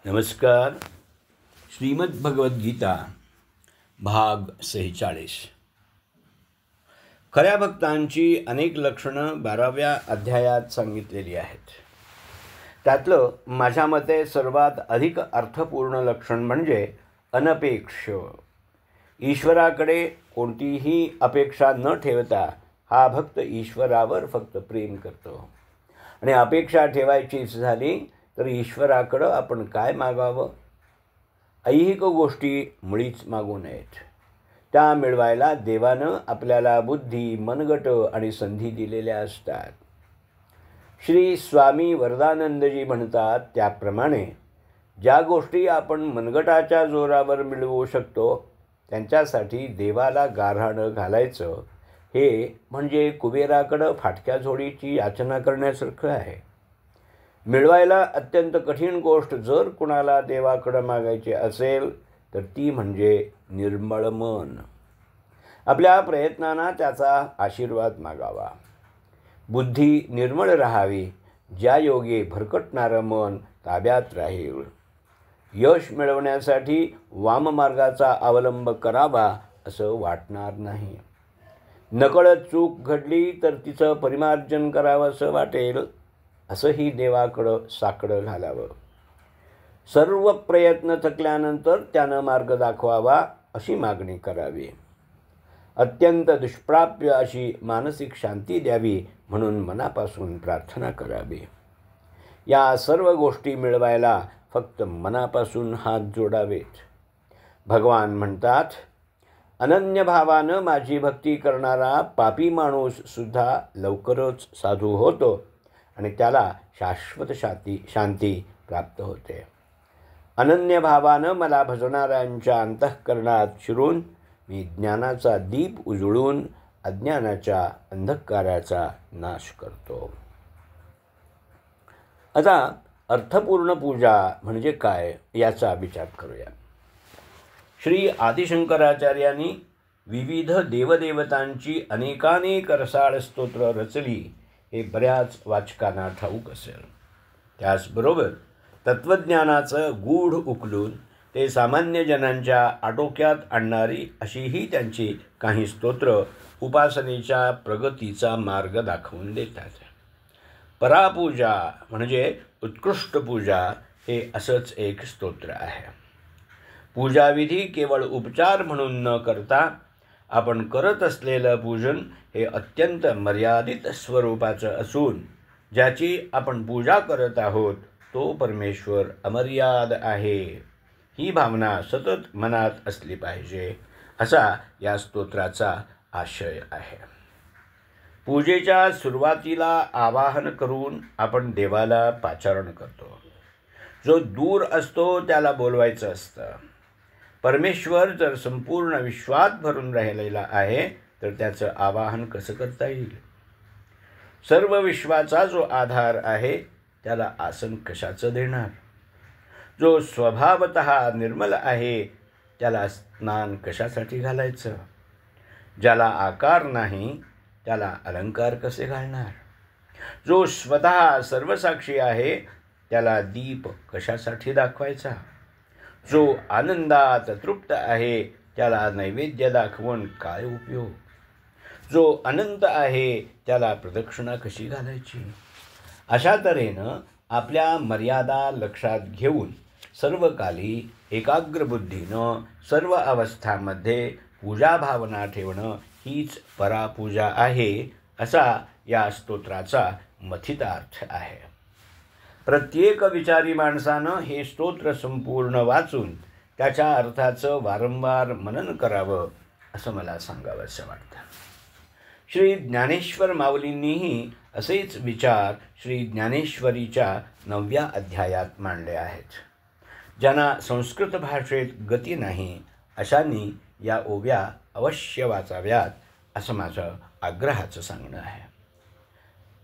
नमस्कार. श्रीमद भगवद्गीता भाग 46. खऱ्या भक्तांची अनेक लक्षणं 12व्या अध्यायात सांगितलेली आहेत. त्यातलं माझ्या मते सर्वात अधिक अर्थपूर्ण लक्षण म्हणजे अनपेक्ष. ईश्वराकडे कोणतीही अपेक्षा न ठेवता हा भक्त ईश्वरावर फक्त प्रेम करतो. आणि अपेक्षा ठेवायचीच झाली तर ईश्वराकडं आपण काय मागावं? ऐहिक गोष्टी मुळीच मागू नयेत. त्या मिळवायला देवानं आपल्याला बुद्धी, मनगट आणि संधी दिलेल्या असतात. श्री स्वामी वरदानंदजी म्हणतात त्याप्रमाणे ज्या गोष्टी आपण मनगटाच्या जोरावर मिळवू शकतो त्यांच्यासाठी देवाला गाऱ्हाणं घालायचं हे म्हणजे कुबेराकडं फाटक्या झोडीची याचना करण्यासारखं आहे. मिळवायला अत्यंत कठीण गोष्ट जर कुणाला देवाकडं मागायची असेल तर ती म्हणजे निर्मळ मन. आपल्या प्रयत्नांना त्याचा आशीर्वाद मागावा. बुद्धी निर्मळ राहावी, ज्या योगे भरकटणारं मन ताब्यात राहील. यश मिळवण्यासाठी वाममार्गाचा अवलंब करावा असं वाटणार नाही. नकळत चूक घडली तर तिचं परिमार्जन करावं असं वाटेल, असंही देवाकडं साकडं घालावं. सर्व प्रयत्न थकल्यानंतर त्यानं मार्ग दाखवावा अशी मागणी करावी. अत्यंत दुष्प्राप्य अशी मानसिक शांती द्यावी म्हणून मनापासून प्रार्थना करावी. या सर्व गोष्टी मिळवायला फक्त मनापासून हात जोडावेत. भगवान म्हणतात, अनन्य भावानं माझी भक्ती करणारा पापी माणूससुद्धा लवकरच साधू होतो आणि त्याला शाश्वत शांती प्राप्त होते. अनन्य भावानं मला भजणाऱ्यांच्या अंतःकरणात शिरून मी ज्ञानाचा दीप उजळून अज्ञानाच्या अंधकाराचा नाश करतो. आता अर्थपूर्ण पूजा म्हणजे काय याचा विचार करूया. श्री आदिशंकराचार्यांनी विविध देवदेवतांची अनेकानेक रसाळ स्तोत्र रचली हे बऱ्याच वाचकांना ठाऊक असेल. त्याचबरोबर तत्त्वज्ञानाचं गूढ उकलून ते सामान्य जनांच्या आटोक्यात आणणारी अशीही त्यांची काही स्तोत्र उपासनेच्या प्रगतीचा मार्ग दाखवून देतात. परापूजा म्हणजे उत्कृष्ट पूजा हे असंच एक स्तोत्र आहे. पूजाविधी केवळ उपचार म्हणून न करता आपण करत असलेलं पूजन हे अत्यंत मर्यादित स्वरूपाचं असून ज्याची आपण पूजा करत आहोत तो परमेश्वर अमर्याद आहे ही भावना सतत मनात असली पाहिजे असा या स्तोत्राचा आशय आहे. पूजेच्या सुरुवातीला आवाहन करून आपण देवाला पाचारण करतो. जो दूर असतो त्याला बोलवायचं असतं. परमेश्वर जर संपूर्ण विश्वात भरून राहिलेला आहे तर त्याचं आवाहन कसं करता येईल? सर्व विश्वाचा जो आधार आहे त्याला आसन कशाचं देणार? जो स्वभावतः निर्मल आहे त्याला स्नान कशासाठी घालायचं? ज्याला आकार नाही त्याला अलंकार कसे घालणार? जो स्वतः सर्वसाक्षी आहे त्याला दीप कशासाठी दाखवायचा? जो आनंदात तृप्त आहे त्याला नैवेद्य दाखवून काय उपयोग? जो अनंत आहे त्याला प्रदक्षिणा कशी घालायची? अशा तऱ्हेनं आपल्या मर्यादा लक्षात घेऊन सर्व काली एकाग्र बुद्धीनं सर्व अवस्थांमध्ये पूजा भावना ठेवणं हीच परापूजा आहे असा या स्तोत्राचा मथितार्थ आहे. प्रत्येक विचारी माणसानं हे स्तोत्र संपूर्ण वाचून त्याच्या अर्थाचं वारंवार मनन करावं असं मला सांगावंसं वाटतं. श्री ज्ञानेश्वर माऊलींनीही असेच विचार श्री ज्ञानेश्वरीच्या 9व्या अध्यायात मांडले आहेत. ज्यांना संस्कृत भाषेत गती नाही अशांनी या ओव्या अवश्य वाचाव्यात असं माझं आग्रहाचं सांगणं आहे.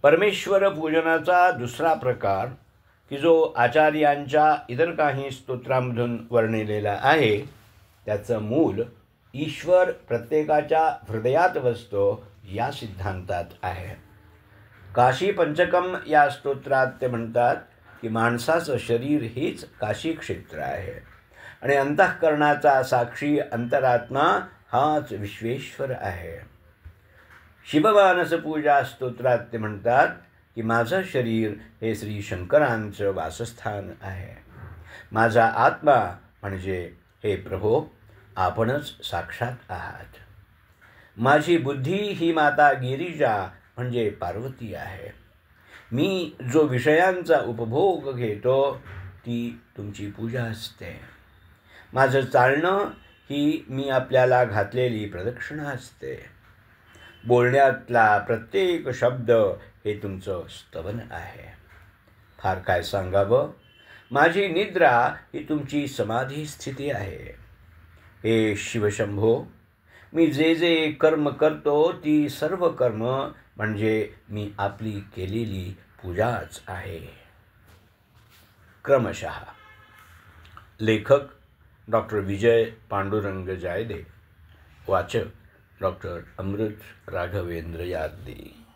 परमेश्वर पूजनाचा दुसरा प्रकार की जो आचार्यांच्या इतर काही स्तोत्रांमधून वर्णिलेला आहे त्याचं मूल ईश्वर प्रत्येकाच्या हृदयात वसतो या सिद्धांतात आहे. काशी पंचकम या स्तोत्रात ते म्हणतात, की माणसाचं शरीर हेच काशी क्षेत्र आहे आणि अंतःकरणाचा साक्षी अंतरात्मा हाच विश्वेश्वर आहे. शिवमानस पूजा स्तोत्रात ते म्हणतात की माझं शरीर हे श्री शंकरांचं वासस्थान आहे. माझा आत्मा म्हणजे हे प्रभो आपणच साक्षात आहात. माझी बुद्धी ही माता गिरिजा म्हणजे पार्वती आहे. मी जो विषयांचा उपभोग घेतो ती तुमची पूजा असते. माझं चालणं ही मी आपल्याला घातलेली प्रदक्षिणा असते. बोलण्यातला प्रत्येक शब्द हे तुमचं स्तवन आहे. फार काय सांगावं, माझी निद्रा ही तुमची समाधी स्थिती आहे. हे शिवशंभो, मी जे जे कर्म करतो ती सर्व कर्म म्हणजे मी आपली केलेली पूजाच आहे. क्रमशः. लेखक डॉक्टर विजय पांडुरंग जायदे. वाचक डॉक्टर अमृत राघवेंद्र यादे.